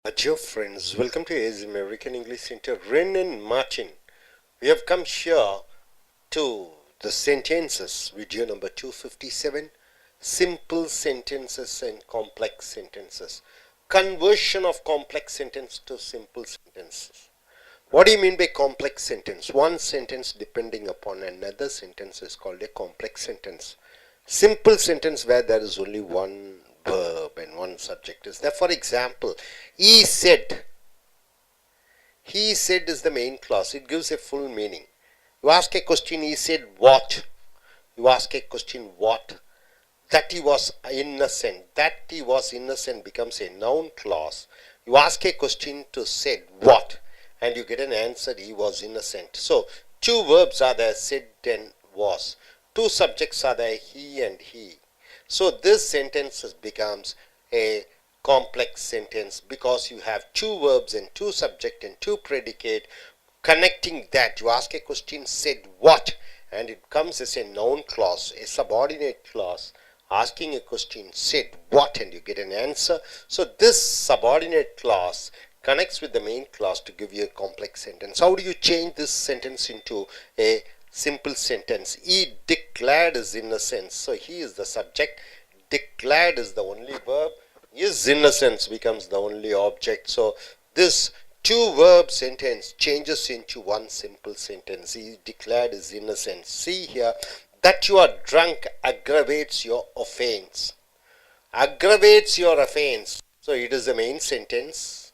Dear friends, welcome to AS American English Center. Ren and Martin. We have come here to the sentences, video number 257. Simple sentences and complex sentences. Conversion of complex sentence to simple sentences. What do you mean by complex sentence? One sentence depending upon another sentence is called a complex sentence. Simple sentence where there is only one verb and one subject is there. For example, he said. He said is the main clause. It gives a full meaning. You ask a question, he said what? You ask a question, what? That he was innocent. That he was innocent becomes a noun clause. You ask a question to said what? And you get an answer, he was innocent. So, two verbs are there, said and was. Two subjects are there, he and he. So, this sentence becomes a complex sentence because you have two verbs and two subject and two predicate. Connecting that, you ask a question, said what? And it comes as a noun clause, a subordinate clause. Asking a question, said what? And you get an answer. So, this subordinate clause connects with the main clause to give you a complex sentence. How do you change this sentence into a simple sentence? He declared his innocence. So he is the subject. Declared is the only verb. His innocence becomes the only object. So this two verb sentence changes into one simple sentence. He declared his innocence. See here, that you are drunk aggravates your offense. Aggravates your offense. So it is the main sentence.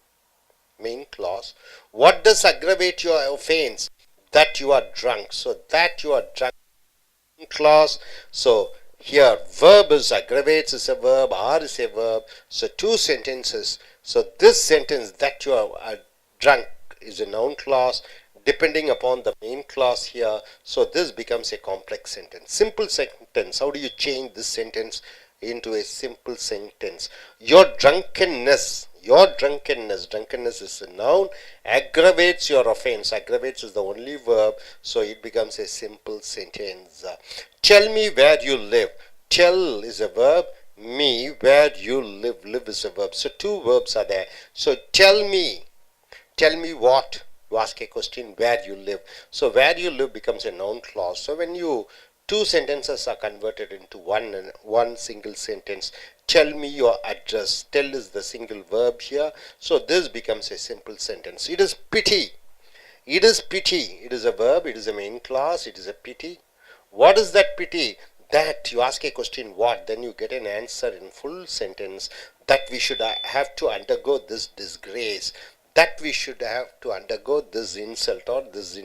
Main clause. What does aggravate your offense? That you are drunk. So that you are drunk clause. So here verb is aggravates is a verb, are is a verb. So two sentences. So this sentence that you are drunk is a noun clause depending upon the main clause here. So this becomes a complex sentence. Simple sentence. How do you change this sentence into a simple sentence? Your drunkenness drunkenness is a noun, aggravates your offense. Aggravates is the only verb, so it becomes a simple sentence. Tell me where you live. Tell is a verb, me where you live. Live is a verb. So two verbs are there. So tell me what? You ask a question, where you live. So where you live becomes a noun clause. So when you two sentences are converted into one single sentence. Tell me your address. Tell is the single verb here. So this becomes a simple sentence. It is pity. It is pity. It is a verb. It is a main clause. It is a pity. What is that pity? That you ask a question what, then you get an answer in full sentence. That we should have to undergo this disgrace. That we should have to undergo this insult or this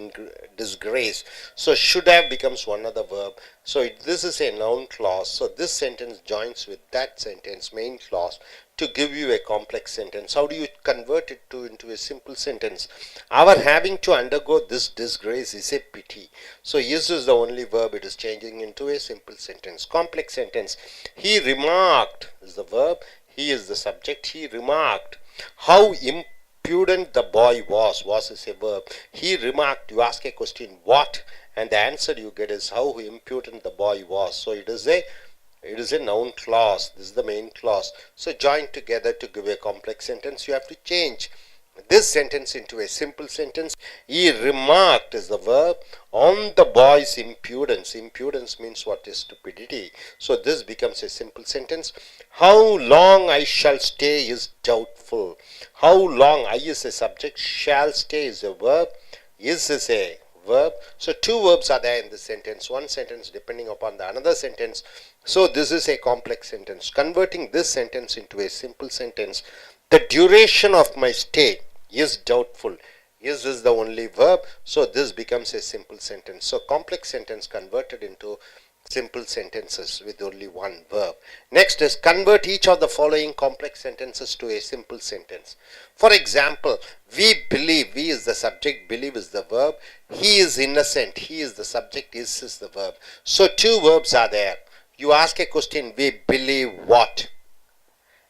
disgrace. So should have becomes one other verb. So this is a noun clause. So this sentence joins with that sentence, main clause, to give you a complex sentence. How do you convert it into a simple sentence? Our having to undergo this disgrace is a pity. So is the only verb. It is changing into a simple sentence. Complex sentence. He remarked is the verb. He is the subject. He remarked how impudent the boy was is a verb. He remarked. You ask a question what, and the answer you get is how impudent the boy was. So it is a noun clause. This is the main clause. So join together to give a complex sentence. You have to change this sentence into a simple sentence. He remarked is the verb on the boy's impudence. Impudence means what is stupidity. So this becomes a simple sentence. How long I shall stay is doubtful. How long, I is a subject, shall stay is a verb, is a verb. So two verbs are there in this sentence. One sentence depending upon the another sentence. So this is a complex sentence. Converting this sentence into a simple sentence. The duration of my stay is doubtful. Is the only verb. So this becomes a simple sentence. So complex sentence converted into simple sentences with only one verb. Next is convert each of the following complex sentences to a simple sentence. For example, we believe. We is the subject, believe is the verb. He is innocent. He is the subject, is the verb. So two verbs are there. You ask a question, we believe what?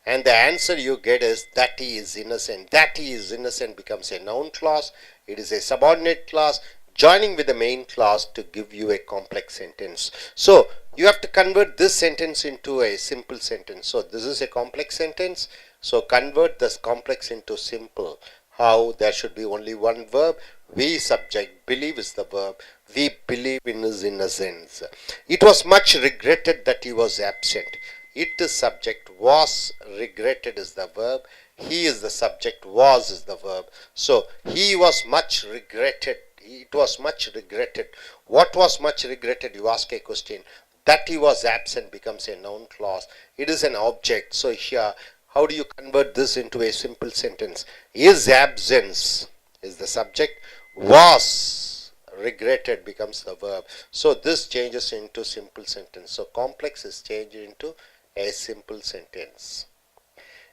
And the answer you get is that he is innocent. That he is innocent becomes a noun clause. It is a subordinate clause joining with the main clause to give you a complex sentence. So you have to convert this sentence into a simple sentence. So this is a complex sentence. So convert this complex into simple. How? There should be only one verb. We subject, believe is the verb. We believe in his innocence. It was much regretted that he was absent. It is subject, was regretted is the verb. He is the subject, was is the verb. So he was much regretted. It was much regretted. What was much regretted? You ask a question. That he was absent becomes a noun clause. It is an object. So here, how do you convert this into a simple sentence? His absence is the subject. Was regretted becomes the verb. So this changes into simple sentence. So complex is changed into a simple sentence.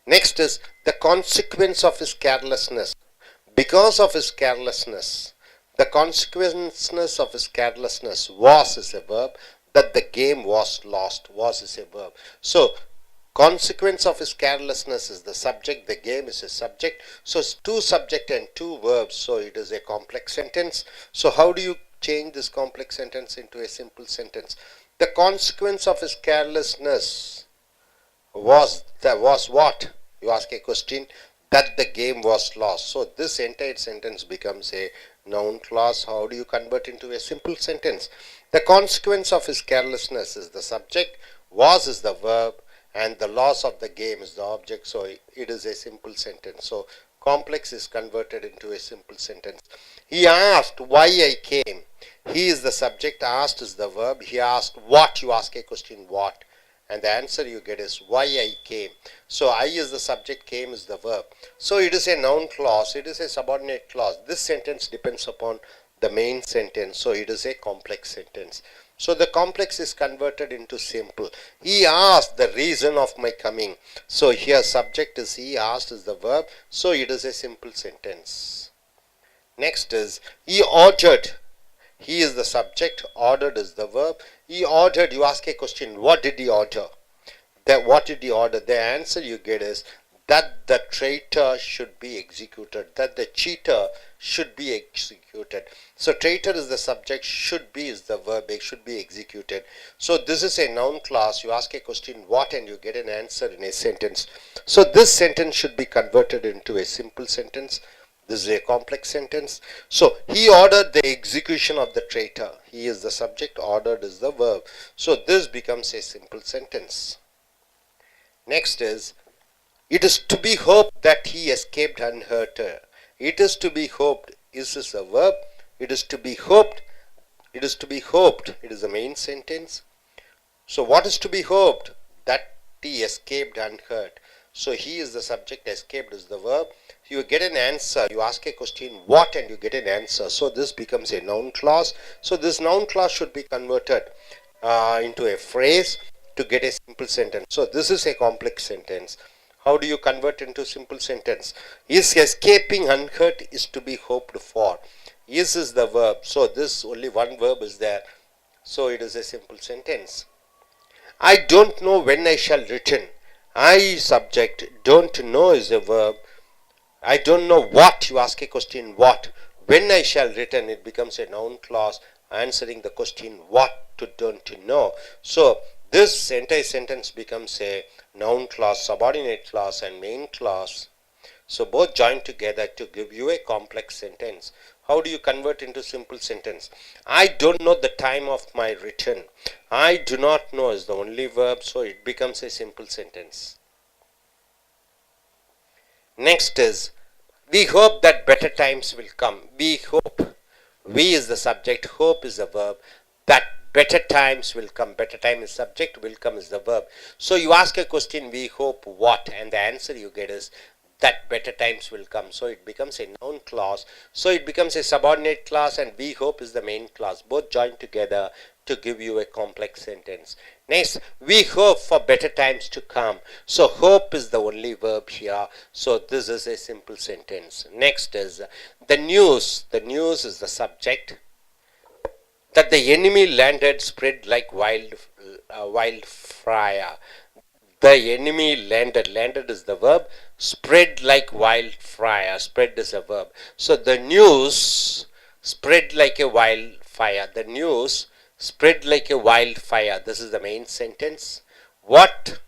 Next is the consequence of his carelessness. Because of his carelessness, the consequences of his carelessness, was is a verb. That the game was lost, was is a verb. So consequence of his carelessness is the subject, the game is a subject. So it's two subject and two verbs, so it is a complex sentence. So how do you change this complex sentence into a simple sentence? The consequence of his carelessness was what? You ask a question. That the game was lost. So this entire sentence becomes a noun clause. How do you convert into a simple sentence? The consequence of his carelessness is the subject, was is the verb, and the loss of the game is the object. So it is a simple sentence. So complex is converted into a simple sentence. He asked why I came. He is the subject, asked is the verb. He asked what. You ask a question, what, and the answer you get is why I came. So I is the subject, came is the verb. So it is a noun clause, it is a subordinate clause. This sentence depends upon the main sentence, so it is a complex sentence. So the complex is converted into simple. He asked the reason of my coming. So here subject is he, asked is the verb, so it is a simple sentence. Next is he ordered. He is the subject, ordered is the verb. He ordered, you ask a question, what did he order? What did he order? The answer you get is that the traitor should be executed, that the cheater should be executed. So traitor is the subject, should be is the verb, it should be executed. So this is a noun clause. You ask a question, what, and you get an answer in a sentence. So this sentence should be converted into a simple sentence. This is a complex sentence. So he ordered the execution of the traitor. He is the subject, ordered is the verb. So this becomes a simple sentence. Next is, it is to be hoped that he escaped unhurt. It is to be hoped. Is this a verb? It is to be hoped. It is to be hoped. It is the main sentence. So what is to be hoped? That he escaped unhurt. So he is the subject, escaped is the verb. You get an answer. You ask a question, what, and you get an answer. So this becomes a noun clause. So this noun clause should be converted into a phrase to get a simple sentence. So this is a complex sentence. How do you convert into simple sentence? Is escaping unhurt is to be hoped for. Is the verb. So this only one verb is there. So it is a simple sentence. I don't know when I shall return. I subject, don't know is a verb. I don't know what. You ask a question, what. When I shall return, it becomes a noun clause answering the question what to don't know. So this entire sentence becomes a noun clause, subordinate clause, and main clause. So both join together to give you a complex sentence. How do you convert into simple sentence? I don't know the time of my return. I do not know is the only verb, so it becomes a simple sentence. Next is, we hope that better times will come. We hope. We is the subject, hope is the verb. That better times will come. Better time is subject, will come is the verb. So you ask a question, we hope what? And the answer you get is that better times will come. So it becomes a noun clause. So it becomes a subordinate clause, and we hope is the main clause. Both join together to give you a complex sentence. Next, we hope for better times to come. So hope is the only verb here. So this is a simple sentence. Next is the news. The news is the subject. That the enemy landed spread like wildfire. The enemy landed. Landed is the verb. Spread like wildfire. Spread is a verb. So the news spread like a wildfire. The news spread like a wildfire. This is the main sentence. What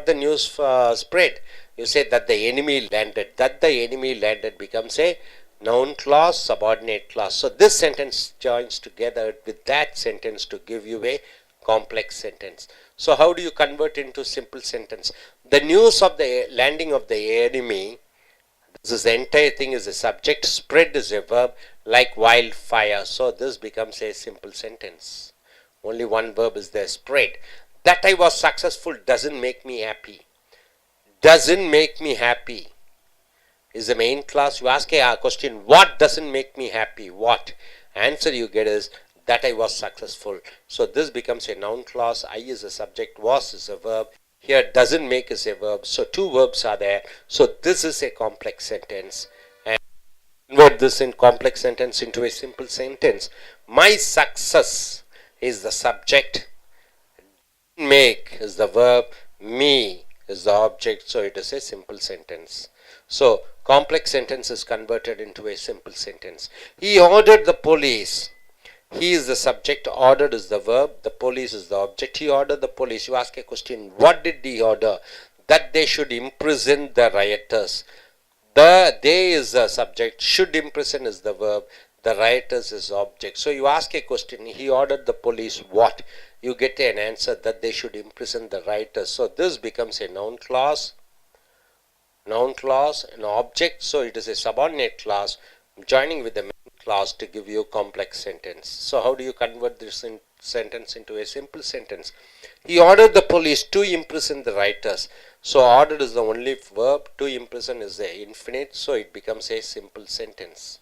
the news spread? you say that the enemy landed. That the enemy landed becomes a noun clause, subordinate clause. So this sentence joins together with that sentence to give you a complex sentence. So how do you convert into simple sentence? The news of the landing of the enemy, this entire thing is a subject, spread is a verb, like wildfire. So this becomes a simple sentence. Only one verb is there, spread. That I was successful doesn't make me happy. Doesn't make me happy is the main clause. You ask a question, what doesn't make me happy? What? Answer you get is that I was successful. So this becomes a noun clause. I is a subject, was is a verb. Here doesn't make is a verb. So two verbs are there. So this is a complex sentence. And convert this in complex sentence into a simple sentence. My success is the subject. Make is the verb. Me is the object. So it is a simple sentence. So complex sentence is converted into a simple sentence. He ordered the police. He is the subject, ordered is the verb, the police is the object. He ordered the police. You ask a question, what did he order? That they should imprison the rioters. The they is the subject, should imprison is the verb, the rioters is the object. So you ask a question, he ordered the police what? You get an answer that they should imprison the rioters. So this becomes a noun clause, an object. So it is a subordinate clause joining with the main clause to give you a complex sentence. So how do you convert this sentence into a simple sentence? He ordered the police to imprison the rioters. So ordered is the only verb, to imprison is the infinite, so it becomes a simple sentence.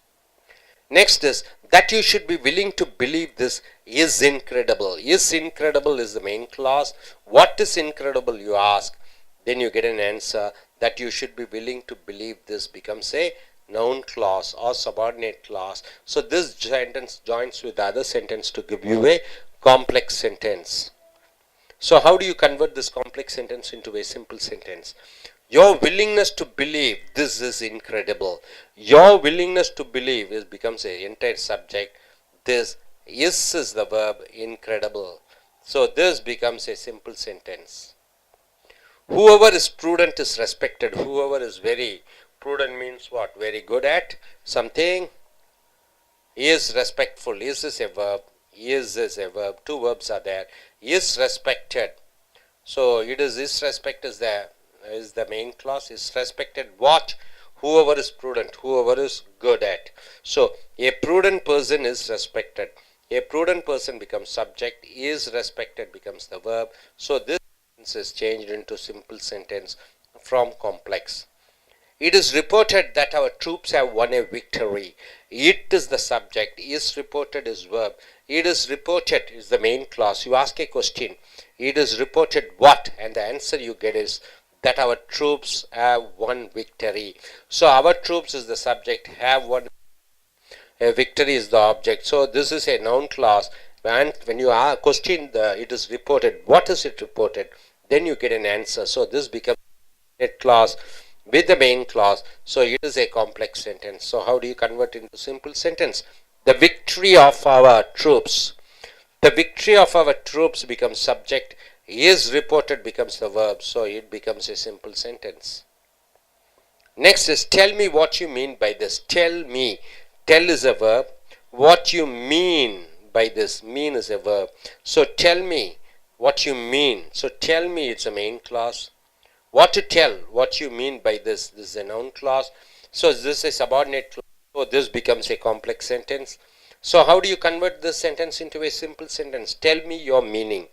Next is that you should be willing to believe this is incredible. Is incredible is the main clause. What is incredible, you ask? Then you get an answer that you should be willing to believe this becomes a noun clause or subordinate clause. So this sentence joins with the other sentence to give you a complex sentence. So how do you convert this complex sentence into a simple sentence? Your willingness to believe this is incredible. Your willingness to believe becomes an entire subject. This is the verb, incredible. So this becomes a simple sentence. Whoever is prudent is respected. Whoever is very prudent means what? Very good at something. Is respectful. Is a verb. Is a verb. Two verbs are there. Is respected. So it is respect is the main clause. Is respected what? Whoever is prudent. Whoever is good at. So a prudent person is respected. A prudent person becomes subject. Is respected becomes the verb. So this is changed into simple sentence from complex. It is reported that our troops have won a victory. It is the subject. Is reported is verb. It is reported is the main clause. You ask a question. It is reported what? And the answer you get is that our troops have won victory. So our troops is the subject. Have won a victory is the object. So this is a noun clause. And when you question it is reported, what is it reported? Then you get an answer. So this becomes a clause with the main clause. So it is a complex sentence. So how do you convert into simple sentence? The victory of our troops. The victory of our troops becomes subject. Is reported becomes the verb. So it becomes a simple sentence. Next is tell me what you mean by this. Tell me. Tell is a verb. What you mean by this. Mean is a verb. So tell me what you mean. So tell me it's a main clause. What to tell, what you mean by this. This is a noun clause. So this is a subordinate clause. So this becomes a complex sentence. So how do you convert this sentence into a simple sentence? Tell me your meaning.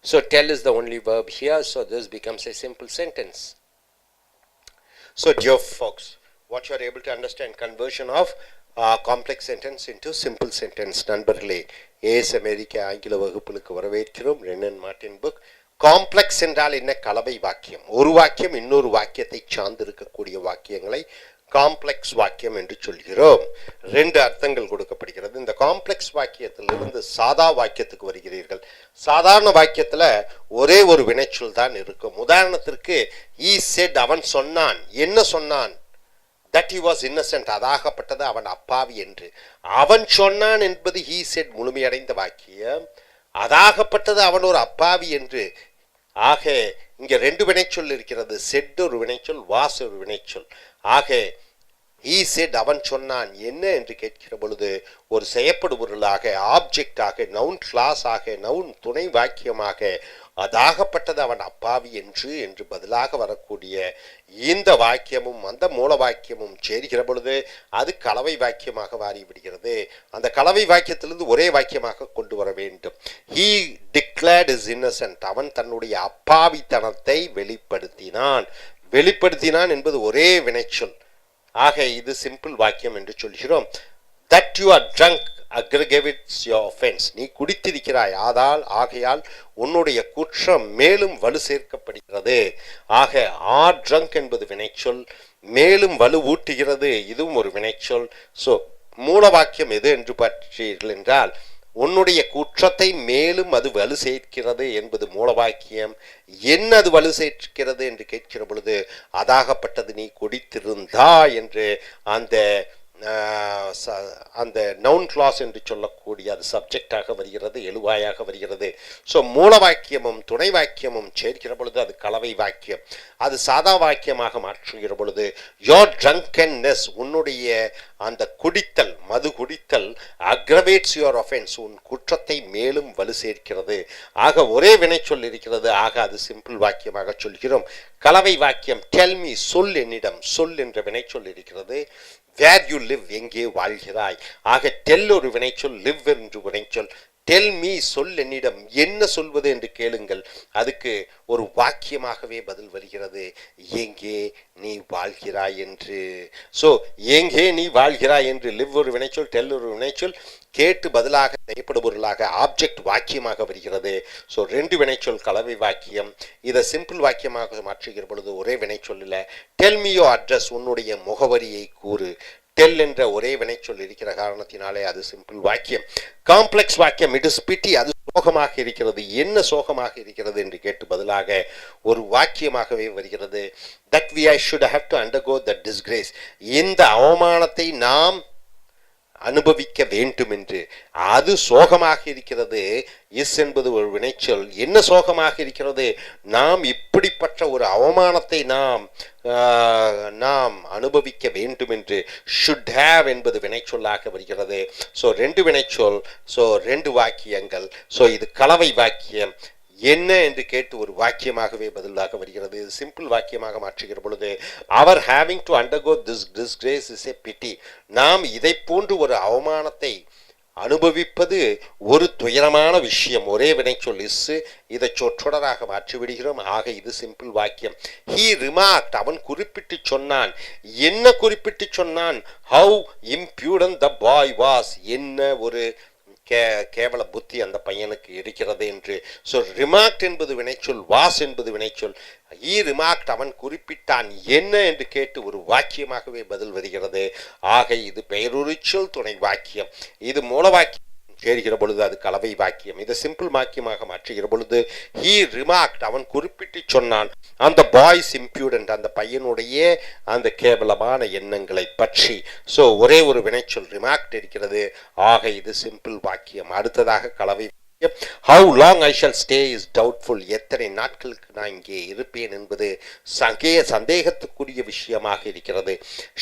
So tell is the only verb here. So this becomes a simple sentence. So dear folks, what you are able to understand, conversion of complex sentence into simple sentence. நண்பர்களே, ace அமெரிக்க ஆங்கில வகுப்புகளுக்கு வரவேற்கிறோம். ரென்னன் Martin book. Complex என்றால் என்ன? கலவை வாக்கியம். ஒரு வாக்கியம் இன்னொரு வாக்கியத்தை சார்ந்திருக்கக்கூடிய வாக்கியங்களை காம்ப்ளெக்ஸ் வாக்கியம் என்று சொல்கிறோம். ரெண்டு அர்த்தங்கள் கொடுக்கப்படுகிறது. இந்த காம்ப்ளெக்ஸ் வாக்கியத்திலிருந்து சாதா வாக்கியத்துக்கு வருகிறீர்கள். சாதாரண வாக்கியத்தில் ஒரே ஒரு வினைச்சொல் தான் இருக்கும். உதாரணத்திற்கு he said, அவன் சொன்னான். என்ன சொன்னான்? that he was innocent, அதாகப்பட்டது அவன் அப்பாவி என்று. அவன் சொன்னான் என்பது he said முழுமையடைந்த வாக்கியம். அதாகப்பட்டது அவன் ஒரு அப்பாவி என்று. ஆக இங்கே ரெண்டு வினைச்சொல் இருக்கிறது. செட் ஒரு வினைச்சொல், வாஸ் ஒரு வினைச்சொல். ஆக he said அவன் சொன்னான் என்ன என்று கேட்கிற பொழுது ஒரு செயற்படுபொருளாக, ஆப்ஜெக்டாக, நவுன் கிளாஸ் ஆக, நவுன் துணை வாக்கியமாக, அதாகப்பட்டது அவன் அப்பாவி என்று பதிலாக வரக்கூடிய இந்த வாக்கியமும் அந்த மூல வாக்கியமும் சேர்கிற பொழுது அது கலவை வாக்கியமாக மாறிவிடுகிறது. அந்த கலவை வாக்கியத்திலிருந்து ஒரே வாக்கியமாக கொண்டு வர வேண்டும். he declared his innocent, அவன் தன்னுடைய அப்பாவித்தனத்தை வெளிப்படுத்தினான் என்பது ஒரே வினைச்சொல். ஆக இது சிம்பிள் வாக்கியம் என்று சொல்கிறோம். that you are drunk aggravates your offense, நீ குடித்திருக்கிறாய் ஆகையால் உன்னுடைய குற்றம் மேலும் வலு சேர்க்கப்படுகிறது. ஆக are drunk என்பது வினைச்சொல், மேலும் வலு ஊட்டுகிறது இதுவும் ஒரு வினைச்சொல். ஸோ மூல வாக்கியம் எது என்று பார்த்தீர்கள் என்றால் உன்னுடைய குற்றத்தை மேலும் அது வலு சேர்க்கிறது என்பது மூல வாக்கியம். என்ன அது வலு சேர்க்கிறது என்று கேட்கிற பொழுது அதாகப்பட்டது நீ குடித்திருந்தா என்று அந்த நவுன் கிளாஸ் என்று சொல்லக்கூடிய அது சப்ஜெக்டாக வருகிறது, எழுவாயாக வருகிறது. ஸோ மூல வாக்கியமும் துணை வாக்கியமும் சேர்க்கிற பொழுது அது கலவை வாக்கியம். அது சாதா வாக்கியமாக மாற்றுகிற பொழுது யோர் ட்ரங்கன்னஸ், உன்னுடைய அந்த குடித்தல், மது குடித்தல், அக்ரவேட்ஸ் யுவர் ஒஃபென்ஸ், உன் குற்றத்தை மேலும் வலு சேர்க்கிறது. ஆக ஒரே வினைச்சொல் இருக்கிறது. ஆக அது சிம்பிள் வாக்கியமாக சொல்கிறோம். கலவை வாக்கியம் டெல் மீ, சொல் என்னிடம், சொல் என்ற வினைச்சொல் இருக்கிறது. where you live, எங்கே வாழ்கிறாய். ஆக டெல் ஒரு வினைச்சொல், live என்று வினைச்சொல். டெல் மீ, சொல் என்னிடம், என்ன சொல்வது என்று கேளுங்கள். அதுக்கு ஒரு வாக்கியமாகவே பதில் வருகிறது, எங்கே நீ வாழ்கிறாய் என்று. ஸோ எங்கே நீ வாழ்கிறாய் என்று live ஒரு வினைச்சொல், டெல் ஒரு வினைச்சொல், கேட்டு பதிலாக செய்யப்படுபொருளாக ஆப்ஜெக்ட் வாக்கியமாக வருகிறது. ஸோ ரெண்டு வினைச்சொல் கலவை வாக்கியம். இதை சிம்பிள் வாக்கியமாக மாற்றுகிற பொழுது ஒரே வினைச்சொல் இல்லை. டெல் மீ யோர் அட்ரஸ், உன்னுடைய முகவரியை கூறு. டெல் என்ற ஒரே வினைச்சொல் இருக்கிற காரணத்தினாலே அது சிம்பிள் வாக்கியம். காம்ப்ளெக்ஸ் வாக்கியம் இட் இஸ் பிட்டி, அது சோகமாக இருக்கிறது. என்ன சோகமாக இருக்கிறது என்று கேட்டு பதிலாக ஒரு வாக்கியமாகவே வருகிறது. That we should have to undergo the disgrace, இந்த அவமானத்தை நாம் அனுபவிக்க வேண்டும் என்று. அது சோகமாக இருக்கிறது. இஸ் என்பது ஒரு வினைச்சொல். என்ன சோகமாக இருக்கிறது? நாம் இப்படிப்பட்ட ஒரு அவமானத்தை நாம் அனுபவிக்க வேண்டும் என்று. ஷுட் ஹேவ் என்பது வினைச்சொல்லாக வருகிறது. ஸோ ரெண்டு வினைச்சொல், ஸோ ரெண்டு வாக்கியங்கள். ஸோ இது கலவை வாக்கியம். என்ன என்று கேட்டு ஒரு வாக்கியமாகவே பதிலாக வருகிறது. இது சிம்பிள் வாக்கியமாக மாற்றுகிற பொழுது அவர் having to undergo this disgrace is a pity, நாம் இதை போன்று ஒரு அவமானத்தை அனுபவிப்பது ஒரு துயரமான விஷயம். ஒரே வினைச்சொல் இஸ், இதை சொற்றொடராக மாற்றிவிடுகிறோம். ஆக இது சிம்பிள் வாக்கியம். ஹீ ரிமார்க்ட், அவன் குறிப்பிட்டு சொன்னான். என்ன குறிப்பிட்டு சொன்னான்? ஹவு இம்பியூடன்ட் த பாய் வாஸ், என்ன ஒரு கேவல புத்தி அந்த பையனுக்கு இருக்கிறது என்று. ஸோ ரிமார்க்ட் என்பது வினைச்சொல், வாஸ் என்பது வினைச்சொல். ஈ ரிமார்க்ட், அவன் குறிப்பிட்டான். என்ன என்று கேட்டு ஒரு வாக்கியமாகவே பதில் வருகிறது. ஆக இது பெயருரிச்சொல் துணை வாக்கியம். இது மூல வாக்கியம் சேர்கிற பொழுது அது கலவை வாக்கியம். இதை சிம்பிள் வாக்கியமாக மாற்றுகிற பொழுது ஹீ ரிமார்க்ட், அவன் குறிப்பிட்டு சொன்னான். அந்த பாய்ஸ் இம்பியூடன்ட், அந்த பையனுடைய அந்த கேவலமான எண்ணங்களை பற்றி. ஸோ ஒரே ஒரு வினைச்சொல் ரிமார்க்ட் இருக்கிறது. ஆக இது சிம்பிள் வாக்கியம். அடுத்ததாக கலவை வாக்கியம். How long I shall stay is doubtful, எத்தனை நாட்களுக்கு நான் இங்கே இருப்பேன் என்பது சந்தேகத்துக்குரிய விஷயமாக இருக்கிறது.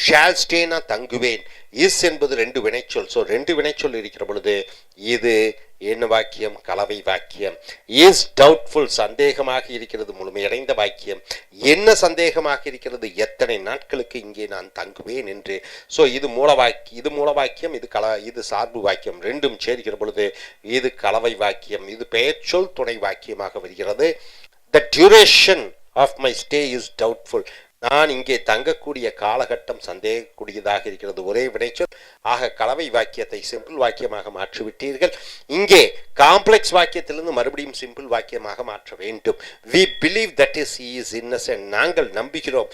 shall stay, நான் தங்குவேன். இஸ் என்பது ரெண்டு வினைச்சொல். ஸோ ரெண்டு வினைச்சொல் இருக்கிற பொழுது இது என்ன வாக்கியம்? கலவை வாக்கியம். இஸ் டவுட்ஃபுல், சந்தேகமாக இருக்கிறது, முழுமையடைந்த வாக்கியம். என்ன சந்தேகமாக இருக்கிறது? எத்தனை நாட்களுக்கு இங்கே நான் தங்குவேன் என்று. ஸோ இது மூல வாக்கியம், இது சார்பு வாக்கியம். ரெண்டும் சேர்க்கிற பொழுது இது கலவை வாக்கியம். இது பெயர்ச்சொல் துணை வாக்கியமாக வருகிறது. The duration of my stay is doubtful, நான் இங்கே தங்கக்கூடிய காலகட்டம் சந்தேகக்கூடியதாக இருக்கிறது. ஒரே வினைச்சொல். ஆக கலவை வாக்கியத்தை சிம்பிள் வாக்கியமாக மாற்றிவிட்டீர்கள். இங்கே காம்ப்ளெக்ஸ் வாக்கியத்திலிருந்து மறுபடியும் சிம்பிள் வாக்கியமாக மாற்ற வேண்டும். we believe that he is innocent, நாங்கள் நம்புகிறோம்.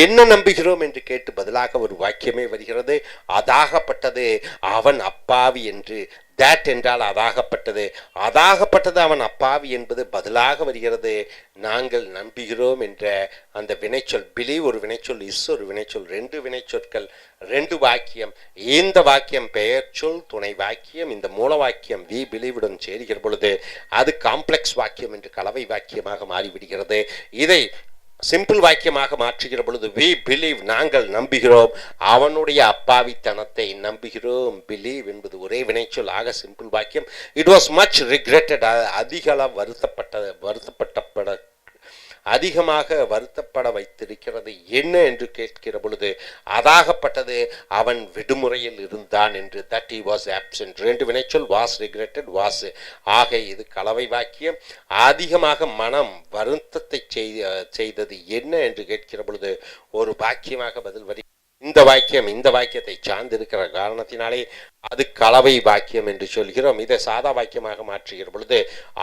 என்ன நம்புகிறோம் என்று கேட்டு பதிலாக ஒரு வாக்கியமே வருகிறது. அதாகப்பட்டது அவன் அப்பாவி என்று. that என்றால் அதாகப்பட்டது, அதாகப்பட்டது அவன் அப்பாவி என்பது பதிலாக வருகிறது நாங்கள் நம்புகிறோம் என்ற அந்த வினைச்சொல். பிலீவ் ஒரு வினைச்சொல், இஸ் ஒரு வினைச்சொல், ரெண்டு வினைச்சொற்கள், ரெண்டு வாக்கியம். இந்த வாக்கியம் பெயர் சொல் துணை வாக்கியம். இந்த மூல வாக்கியம் வி பிலீவுடன் சேருகிற பொழுது அது காம்ப்ளெக்ஸ் வாக்கியம் என்று கலவை வாக்கியமாக மாறிவிடுகிறது. இதை சிம்பிள் வாக்கியமாக மாற்றுகிற பொழுது வி பிலீவ் நாங்கள் நம்புகிறோம், அவனுடைய அப்பாவித்தனத்தை நம்புகிறோம். பிலீவ் என்பது ஒரே வினைச்சொல், ஆக சிம்பிள் வாக்கியம். இட் வாஸ் மச் ரிக்ரெட்டட், அதிகமாக வருத்தப்பட வைத்திருக்கிறது என்ன என்று கேட்கிற பொழுது அதாகப்பட்டது அவன் விடுமுறையில் இருந்தான் என்று. That he was absent. ரெண்டு வினைச்சொல், was regretted, was. ஆக இது கலவை வாக்கியம். அதிகமாக மனம் வருத்தத்தை செய்தது என்ன என்று கேட்கிற பொழுது ஒரு வாக்கியமாக பதில் வரி. இந்த வாக்கியத்தை சார்ந்திருக்கிற காரணத்தினாலே அது கலவை வாக்கியம் என்று சொல்கிறோம். இதை சாதா வாக்கியமாக மாற்றுகிற பொழுது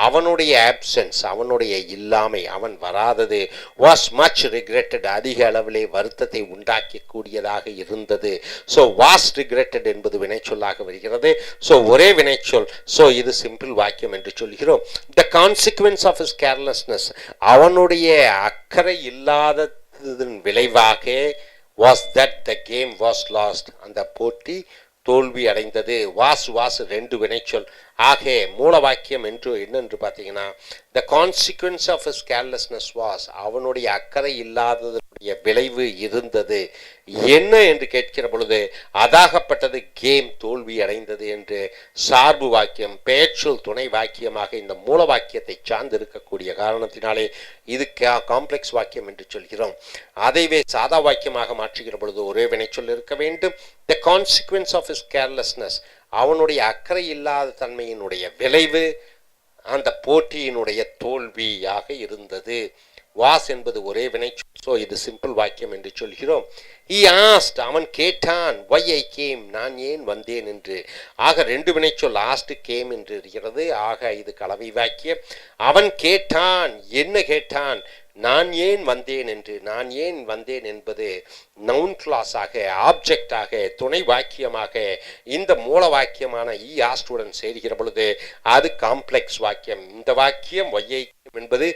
அவனுடைய ஆப்சன்ஸ், அவனுடைய இல்லாமை, அவன் வராதது, வாஸ் மச் ரிக்ரெட்டட், அதிக அளவிலே வருத்தத்தை உண்டாக்கக்கூடியதாக இருந்தது. ஸோ வாஸ் ரிக்ரெட்டட் என்பது வினைச்சொல்லாக வருகிறது. ஸோ ஒரே வினைச்சொல். ஸோ இது சிம்பிள் வாக்கியம் என்று சொல்கிறோம். The consequences of his carelessness, அவனுடைய அக்கறை இல்லாததன் விளைவாக was that the game was lost, அந்த போட்டி தோல்வி அடைந்தது. வாஸ் ரெண்டு வினைச்சொல். ஆக மூல வாக்கியம் என்று என்னென்று பார்த்தீங்கன்னா the consequence of his carelessness was, அவனுடைய அக்கறை இல்லாததனுடைய விளைவு இருந்தது என்ன என்று கேட்கிற பொழுது அதாகப்பட்டது கேம் தோல்வி அடைந்தது என்று சார்பு வாக்கியம் பெயர்ச்சொல் துணை வாக்கியமாக இந்த மூல வாக்கியத்தை சார்ந்து இருக்கக்கூடிய காரணத்தினாலே இது காம்ப்ளெக்ஸ் வாக்கியம் என்று சொல்கிறோம். அதைவே சாதா வாக்கியமாக மாற்றுகிற பொழுது ஒரே வினைச்சொல் இருக்க வேண்டும். the consequence of his carelessness, அவனுடைய அக்கறை இல்லாத தன்மையினுடைய விளைவு அந்த போட்டியினுடைய தோல்வியாக இருந்தது. வாஸ் என்பது ஒரே வினைச்சொல். ஸோ இது சிம்பிள் வாக்கியம் என்று சொல்கிறோம். he asked, அவன் கேட்டான், why I came, நான் ஏன் வந்தேன் என்று. ஆக ரெண்டு வினைச்சொல், asked came என்று இருக்கிறது. ஆக இது கலவை வாக்கியம். அவன் கேட்டான், என்ன கேட்டான், நான் ஏன் வந்தேன் என்று. நான் ஏன் வந்தேன் என்பது நவுன் கிளாஸாக, ஆப்ஜெக்டாக, துணை வாக்கியமாக இந்த மூல வாக்கியமான ஆஸ்டுடன் சேர்கிற பொழுது அது காம்ப்ளெக்ஸ் வாக்கியம். இந்த வாக்கியம் ஒய்யை என்பது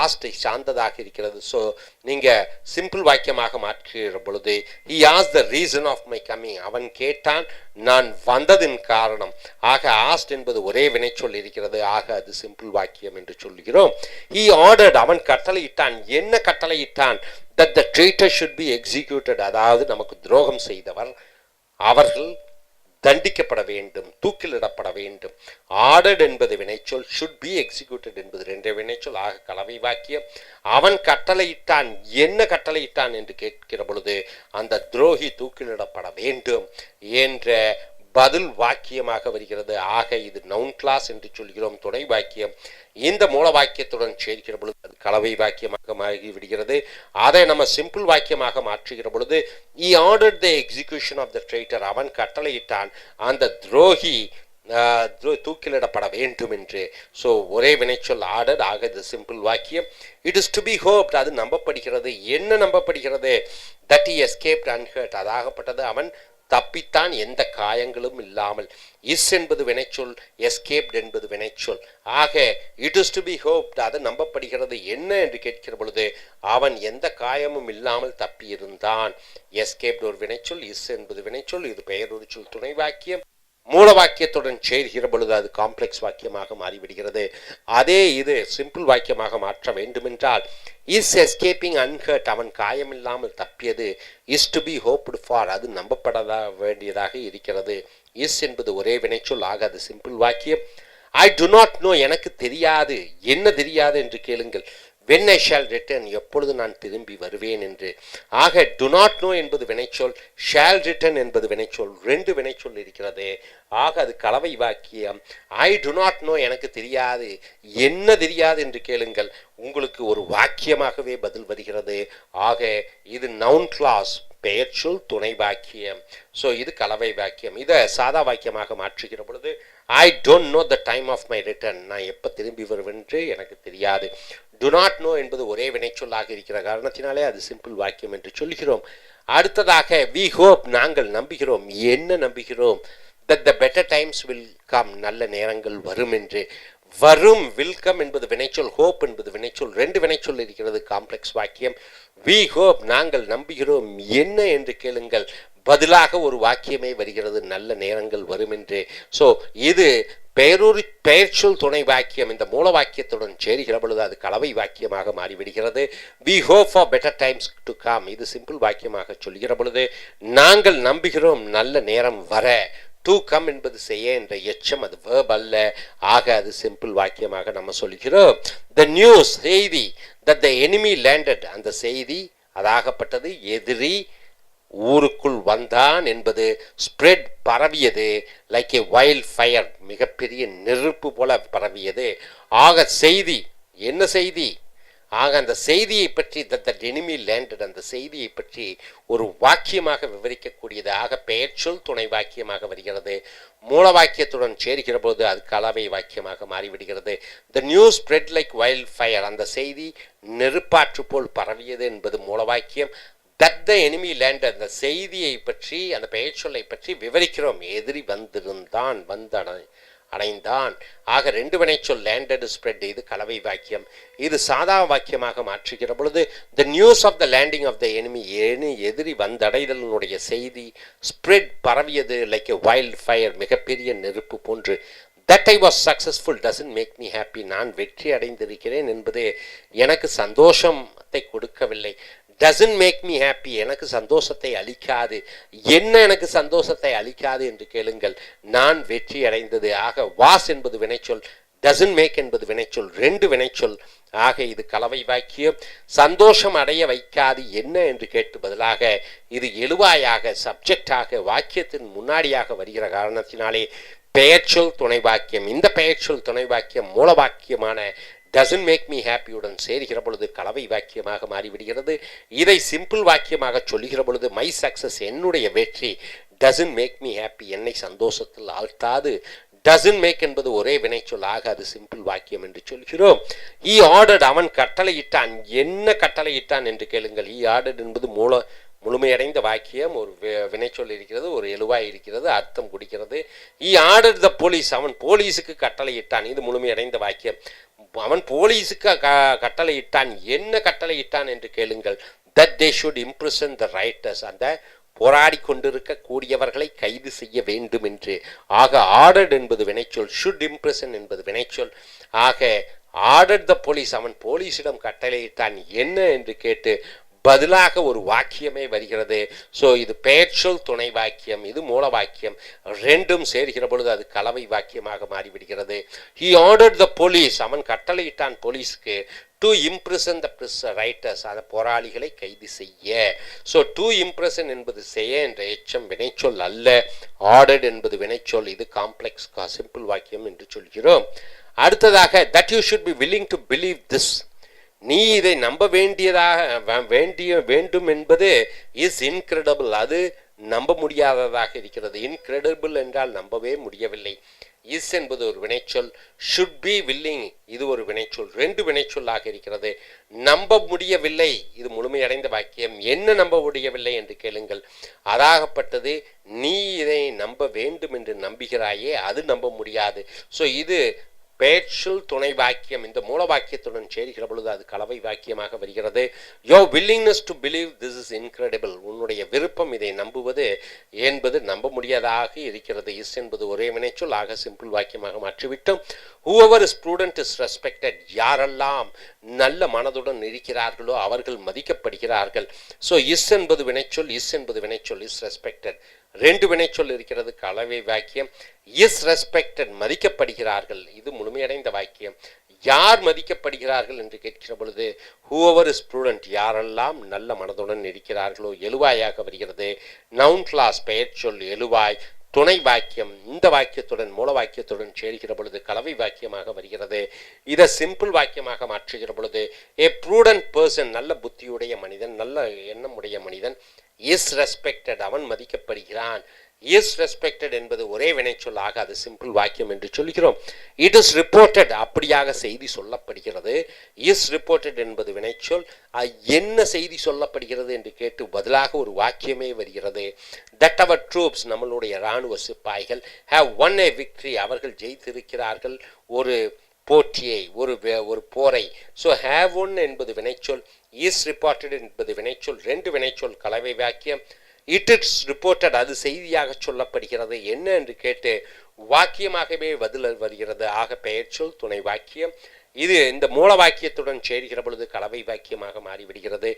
ஆஸ்டை சார்ந்ததாக இருக்கிறது. ஸோ நீங்கள் சிம்பிள் வாக்கியமாக மாற்றுகிற பொழுது he asked the reason of my coming, அவன் கேட்டான் நான் வந்ததின் காரணம். ஆக ஆஸ்ட் என்பது ஒரே வினைச்சொல் இருக்கிறது. ஆக அது சிம்பிள் வாக்கியம் என்று சொல்கிறோம். he ordered, அவன் கட்டளையிட்டான். என்ன கட்டளையிட்டான்? that the traitor should be executed, அதாவது நமக்கு துரோகம் செய்தவர் அவர்கள் தண்டிக்கப்பட வேண்டும், தூக்கிலிடப்பட வேண்டும். ஆர்டர்ட் என்பது வினைச்சொல், should be executed என்பது ரெண்டு வினைச்சொல். ஆக கலவை வாக்கியம். அவன் கட்டளையிட்டான், என்ன கட்டளையிட்டான் என்று கேட்கிற பொழுது அந்த துரோகி தூக்கிலிடப்பட வேண்டும் என்ற பதில் வாக்கியமாக வருகிறது. ஆக இது நவுன் கிளாஸ் என்று சொல்கிறோம், துணை வாக்கியம். இந்த மூல வாக்கியத்துடன் சேர்க்கிற பொழுது அது கலவை வாக்கியமாக மாறிவிடுகிறது. அதை நம்ம சிம்பிள் வாக்கியமாக மாற்றுகிற பொழுது he ordered the execution of the traitor, அவன் கட்டளையிட்டான் அந்த துரோகி தூக்கிலிடப்பட வேண்டும் என்று. ஸோ ஒரே வினைச்சொல் ஆர்டர். ஆக இது சிம்பிள் வாக்கியம். It is to be hoped, அது நம்பப்படுகிறது. என்ன நம்பப்படுகிறது? that he escaped unhurt, அதாகப்பட்டது அவன் தப்பித்தான் எந்த காயங்களும் இல்லாமல். இஸ் என்பது வினைச்சொல், எஸ்கேப்ட் என்பது வினைச்சொல். ஆக it is to be hoped, அது நம்பப்படுகிறது. என்ன என்று கேட்கிற பொழுது அவன் எந்த காயமும் இல்லாமல் தப்பி இருந்தான். எஸ்கேப்ட் ஒரு வினைச்சொல், இஸ் என்பது வினைச்சொல். இது பெயர் ஒரு சொல் துணை வாக்கியம். மூல வாக்கியத்துடன் சேர்கிற பொழுது அது காம்ப்ளெக்ஸ் வாக்கியமாக மாறிவிடுகிறது. அதே இது சிம்பிள் வாக்கியமாக மாற்ற வேண்டுமென்றால் இஸ் எஸ்கேப்பிங் அன்ஹர்ட், அவன் காயமில்லாமல் தப்பியது. Is to be hoped for, அது நம்பப்பட வேண்டியதாக இருக்கிறது. இஸ் என்பது ஒரே வினைச்சொல். ஆக அது சிம்பிள் வாக்கியம். ஐ டு நாட் நோ, எனக்கு தெரியாது. என்ன தெரியாது என்று கேளுங்கள். when I shall return, எப்பொழுது நான் திரும்பி வருவேன் என்று. ஆக do not know என்பது வினைச்சொல், shall return என்பது வினைச்சொல், ரெண்டு வினைச்சொல் இருக்கிறது. ஆக அது கலவை வாக்கியம். I do not know, எனக்கு தெரியாது. என்ன தெரியாது என்று கேளுங்கள், உங்களுக்கு ஒரு வாக்கியமாகவே பதில் வருகிறது. ஆக இது நவுன் கிளாஸ், பெயர் சொல் துணை வாக்கியம். ஸோ இது கலவை வாக்கியம். இதை சாதா வாக்கியமாக மாற்றுகிற பொழுது I don't know the time of my return, நான் எப்போ திரும்பி வருவென்று எனக்கு தெரியாது. டு நாட் நோ என்பது ஒரே வினைச்சொல்லாக இருக்கிற காரணத்தினாலே அது சிம்பிள் வாக்கியம் என்று சொல்கிறோம். அடுத்ததாக வி ஹோப், நாங்கள் நம்புகிறோம். என்ன நம்புகிறோம்? that the better times will come, நல்ல நேரங்கள் வரும் என்று. வரும், will come என்பது வினைச்சொல், hope என்பது வினைச்சொல், ரெண்டு வினைச்சொல் இருக்கிறது காம்ப்ளெக்ஸ் வாக்கியம். we hope, நாங்கள் நம்புகிறோம், என்ன என்று கேளுங்கள், பதிலாக ஒரு வாக்கியமே வருகிறது, நல்ல நேரங்கள் வரும் என்று. ஸோ இது பெயர்ச்சொல் துணை வாக்கியம் இந்த மூல வாக்கியத்துடன் சேருகிற பொழுது அது கலவை வாக்கியமாக மாறிவிடுகிறது. we hope for better times to come, இது சிம்பிள் வாக்கியமாக சொல்கிற பொழுது நாங்கள் நம்புகிறோம் நல்ல நேரம் வர. டு கம் என்பது செய்ய என்ற எச்சம், அது வேர்ப் அல்ல, ஆக அது சிம்பிள் வாக்கியமாக நம்ம சொல்கிறோம். த நியூஸ், செய்தி, தட் த எனிமி லேண்டட், அந்த செய்தி அதாகப்பட்டது எதிரி ஊருக்குள் வந்தான் என்பது, ஸ்ப்ரெட் பரவியது, லைக் ஏ வைல்ட் ஃபயர் மிகப்பெரிய நெருப்பு போல பரவியது. ஆக செய்தி என்ன செய்தி, ஆக அந்த செய்தியை பற்றி தட் எனிமி லேண்டட், அந்த செய்தியை பற்றி ஒரு வாக்கியமாக விவரிக்கக்கூடியது. ஆக பெயர்ச்சொல் துணை வாக்கியமாக வருகிறது. மூல வாக்கியத்துடன் சேர்கிற போது அது கலவை வாக்கியமாக மாறிவிடுகிறது. The news spread like wild fire, அந்த செய்தி நெருப்பாற்று போல் பரவியது என்பது மூல வாக்கியம். தட் த எனிமி லேண்டட், அந்த செய்தியை பற்றி அந்த பெயர்ச்சொல்லை பற்றி விவரிக்கிறோம். எதிரி வந்திருந்தான், அடைந்தான். ஆக ரெண்டு வினைச்சொல் லேண்டட் ஸ்ப்ரெட், இது கலவை வாக்கியம். இது சாதா வாக்கியமாக மாற்றுகிற பொழுது the news of the landing of the enemy, எதிரி வந்தடைதலினுடைய செய்தி, ஸ்ப்ரெட் பரவியது, லைக் எ வைல்ட் ஃபயர் மிகப்பெரிய நெருப்பு போன்று. That I was successful doesn't make me happy, நான் வெற்றி அடைந்திருக்கிறேன் என்பது எனக்கு சந்தோஷத்தை கொடுக்கவில்லை. doesn't make me happy, எனக்கு சந்தோஷத்தை அளிக்காது. என்ன எனக்கு சந்தோஷத்தை அளிக்காது என்று கேளுங்கள், நான் வெற்றி அடைந்தது. ஆக was என்பது வினைச்சொல், doesn't make என்பது வினைச்சொல், ரெண்டு வினைச்சொல். ஆக இது கலவை வாக்கியம். சந்தோஷம் அடைய வைக்காது என்ன என்று கேட்டு பதிலாக இது எழுவாயாக சப்ஜெக்டாக வாக்கியத்தின் முன்னாடியாக வருகிற காரணத்தினாலே பெயர்ச்சொல் துணை வாக்கியம். இந்த பெயர்ச்சொல் துணை வாக்கியம் மூல வாக்கியமான doesn't make me happy உடன் சேர்கிற பொழுது கலவை வாக்கியமாக மாறிவிடுகிறது. இதை சிம்பிள் வாக்கியமாக சொல்லுகிற பொழுது மை சக்சஸ், என்னுடைய வெற்றி, doesn't make me happy, என்னை சந்தோஷத்தில் ஆழ்த்தாது. doesn't make என்பது ஒரே வினைச்சொல், ஆக அது சிம்பிள் வாக்கியம் என்று சொல்கிறோம். he ordered, அவன் கட்டளையிட்டான். என்ன கட்டளையிட்டான் என்று கேளுங்கள். he ordered என்பது முழுமையடைந்த வாக்கியம், ஒரு வினைச்சொல் இருக்கிறது, ஒரு எழுவாய் இருக்கிறது, அர்த்தம் குடிக்கிறது. he ordered the police, அவன் போலீஸுக்கு கட்டளையிட்டான், இது முழுமையடைந்த வாக்கியம். அவன் போலீஸுக்கு கட்டளையிட்டான். என்ன கட்டளையிட்டான் என்று கேளுங்கள். that they should imprison the rioters, அந்த போராடி கொண்டிருக்க கூடியவர்களை கைது செய்ய வேண்டும் என்று. ஆக ஆர்டர்ட் என்பது வினைச்சொல், ஷுட் இம்ப்ரெஷன் என்பது வினைச்சொல். ஆக ஆர்டர்ட் த போலீஸ், அவன் போலீஸிடம் கட்டளையிட்டான் என்ன என்று கேட்டு பதிலாக ஒரு வாக்கியமே வருகிறது. ஸோ இது பெயர்ச்சொல் துணை வாக்கியம், இது மூல வாக்கியம். ரெண்டும் சேர்கிற பொழுது அது கலவை வாக்கியமாக மாறிவிடுகிறது. he ordered the police, அவன் கட்டளையிட்டான் போலீஸ்க்கு, டு இம்ப்ரெஷன் த ரைட்டர்ஸ், அந்த போராளிகளை கைது செய்ய. ஸோ டு இம்ப்ரெஷன் என்பது செய்ய என்ற எச்சம் வினைச்சொல் அல்ல, ஆர்டர்ட் என்பது வினைச்சொல். இது காம்ப்ளெக்ஸ் சிம்பிள் வாக்கியம் என்று சொல்கிறோம். அடுத்ததாக that you should be willing to believe this, நீ இதை நம்ப வேண்டும் என்பது இஸ் இன்கிரெடிபிள், அது நம்ப முடியாததாக இருக்கிறது. இன்கிரெடிபிள் என்றால் நம்பவே முடியவில்லை. இஸ் என்பது ஒரு வினைச்சொல், ஷுட் பி வில்லிங் இது ஒரு வினைச்சொல், ரெண்டு வினைச்சொல்லாக இருக்கிறது. நம்ப முடியவில்லை இது முழுமையடைந்த வாக்கியம். என்ன நம்ப முடியவில்லை என்று கேளுங்கள். அதாகப்பட்டது நீ இதை நம்ப வேண்டும் என்று நம்புகிறாயே, அது நம்ப முடியாது. ஸோ இது பெயர்ச்சொல் துணை வாக்கியம். இந்த மூல வாக்கியத்துடன் சேர்கிற பொழுது அது கலவை வாக்கியமாக வருகிறது. your willingness to believe this is incredible, உன்னுடைய விருப்பம் இதை நம்புவது என்பது நம்ப முடியாதாக இருக்கிறது. இஸ் என்பது ஒரே வினைச்சொல், ஆக simple வாக்கியமாக மாற்றிவிட்டோம். whoever is prudent is respected, யாரெல்லாம் நல்ல மனதுடன் இருக்கிறார்களோ அவர்கள் மதிக்கப்படுகிறார்கள். ஸோ இஸ் என்பது வினைச்சொல், இஸ் என்பது வினைச்சொல், இஸ் ரெஸ்பெக்டட் ரெண்டு வினைச்சொல் இருக்கிறது, கலவை வாக்கியம். இஸ் ரெஸ்பெக்டட் மதிக்கப்படுகிறார்கள், இது முழுமையடைந்த வாக்கியம். யார் மதிக்கப்படுகிறார்கள் என்று கேட்கிற பொழுது whoever is prudent, யாரெல்லாம் நல்ல மனதுடன் இருக்கிறார்களோ எழுவாயாக வருகிறது. நவுன் கிளாஸ் பெயர்ச்சொல் எழுவாய் துணை வாக்கியம். இந்த வாக்கியத்துடன் மூல வாக்கியத்துடன் சேர்கிற பொழுது கலவை வாக்கியமாக வருகிறது. இதை சிம்பிள் வாக்கியமாக மாற்றுகிற பொழுது a prudent person, நல்ல புத்தியுடைய மனிதன், நல்ல எண்ணமுடைய மனிதன், இஸ் ரெஸ்பெக்டட் அவன் மதிக்கப்படுகிறான். இஸ் ரெஸ்பெக்டட் என்பது ஒரே வினைச்சொல்லாக அது சிம்பிள் வாக்கியம் என்று சொல்கிறோம். இட் இஸ் ரிப்போர்ட்டட் அப்படியாக செய்தி சொல்லப்படுகிறது. இஸ் ரிப்போர்ட்டட் என்பது வினைச்சொல். என்ன செய்தி சொல்லப்படுகிறது என்று கேட்டு பதிலாக ஒரு வாக்கியமே வருகிறது. தட் அவர் ட்ரூப்ஸ் நம்மளுடைய இராணுவ சிப்பாய்கள் ஹேவ் ஒன் ஏ விக்டரி அவர்கள் ஜெயித்திருக்கிறார்கள் ஒரு போட்டியை ஒரு போரை. ஸோ ஹேவ் ஒன் என்பது வினைச்சொல், இஸ் ரிப்போர்ட்டட் என்பது வினைச்சொல், ரெண்டு வினைச்சொல் கலவை வாக்கியம். இட் இஸ் ரிப்போர்ட்டட் அது செய்தியாக சொல்லப்படுகிறது. என்ன என்று கேட்டு வாக்கியமாகவே பதில் வருகிறது. ஆக பெயர் சொல் துணை வாக்கியம். இது இந்த மூல வாக்கியத்துடன் சேர்கிற பொழுது கலவை வாக்கியமாக மாறிவிடுகிறது.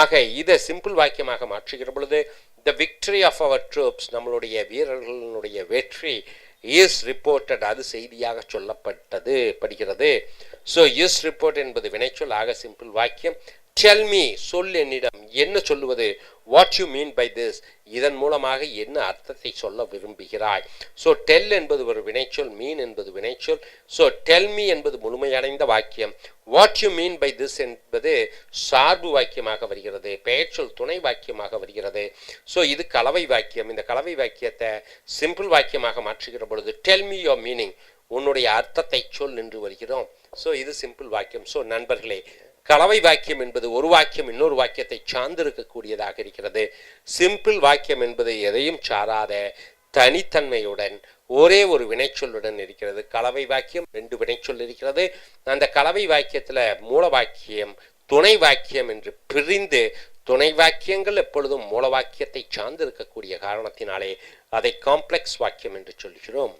ஆக இதை சிம்பிள் வாக்கியமாக மாற்றுகிற பொழுது the victory of our troops நம்மளுடைய வீரர்களுடைய வெற்றி இஸ் ரிப்போர்ட்டட் அது செய்தியாக சொல்லப்பட்டது படுகிறது. ஸோ இஸ் ரிப்போர்ட் என்பது வினைச்சொல். ஆக சிம்பிள் வாக்கியம். டெல் மீ சொல் என்னிடம், என்ன சொல்லுவது, what you mean by this இதன் மூலமாக என்ன அர்த்தத்தை சொல்ல விரும்புகிறாய். ஸோ டெல் என்பது ஒரு வினைச்சொல், மீன் என்பது வினைச்சொல். ஸோ டெல் மீ என்பது முழுமையடைந்த வாக்கியம். What you mean by this என்பது சார்பு வாக்கியமாக வருகிறது, பெயர்ச்சொல் துணை வாக்கியமாக வருகிறது. ஸோ இது கலவை வாக்கியம். இந்த கலவை வாக்கியத்தை சிம்பிள் வாக்கியமாக மாற்றுகிற பொழுது டெல் மீ யோர் மீனிங் உன்னுடைய அர்த்தத்தை சொல் என்று வருகிறோம். ஸோ இது சிம்பிள் வாக்கியம். ஸோ நண்பர்களே, கலவை வாக்கியம் என்பது ஒரு வாக்கியம் இன்னொரு வாக்கியத்தை சார்ந்திருக்கக்கூடியதாக இருக்கிறது. சிம்பிள் வாக்கியம் என்பது எதையும் சாராத தனித்தன்மையுடன் ஒரே ஒரு வினைச்சொல்லுடன் இருக்கிறது. கலவை வாக்கியம் ரெண்டு வினைச்சொல் இருக்கிறது. அந்த கலவை வாக்கியத்தில் மூல வாக்கியம் துணை வாக்கியம் என்று பிரிந்து துணை வாக்கியங்கள் எப்பொழுதும் மூல வாக்கியத்தை சார்ந்திருக்கக்கூடிய காரணத்தினாலே அதை காம்ப்ளெக்ஸ் வாக்கியம் என்று சொல்கிறோம்.